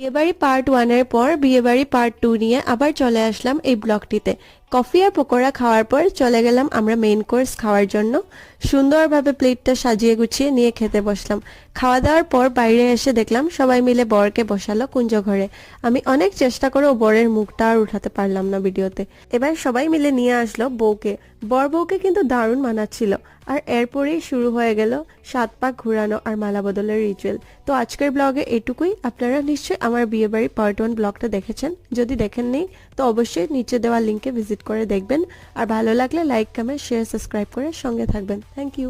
বিয়েবাড়ি পার্ট 1 এর পর বিয়েবাড়ি পার্ট 2 নিয়ে আবার চলে আসলাম এই ব্লগটিতে। কফি আর পকোড়া খাওয়ার পর চলে গেলাম আমরা মেইন কোর্স খাওয়ার জন্য। সুন্দরভাবে প্লেটটা সাজিয়ে গুছিয়ে নিয়ে খেতে বসলাম। খাওয়া দাওয়ার পর বাইরে এসে দেখলাম সবাই মিলে বরকে বসালো কুঞ্জ ঘরে। আমি অনেক চেষ্টা করেও বরের মুখটা আর উঠাতে পারলাম না ভিডিওতে। এবার সবাই মিলে নিয়ে আসলো বউকে। বর বউকে কিন্তু দারুণ মানাচ্ছিল। আর এরপরেই শুরু হয়ে গেল 7 পাক ঘোরানো আর মালা বদলের রিচুয়াল। তো আজকের ব্লগে এটুকুই। আপনারা নিশ্চয়ই আমার বিয়েবাড়ি পার্ট 1 ব্লগটা দেখেছেন। যদি দেখেননি তো অবশ্যই নিচে দেওয়া লিংকে ভিজিট করে দেখবেন। আর ভালো লাগলে লাইক, কমেন্ট, শেয়ার, সাবস্ক্রাইব করে সঙ্গে থাকবেন। Thank you.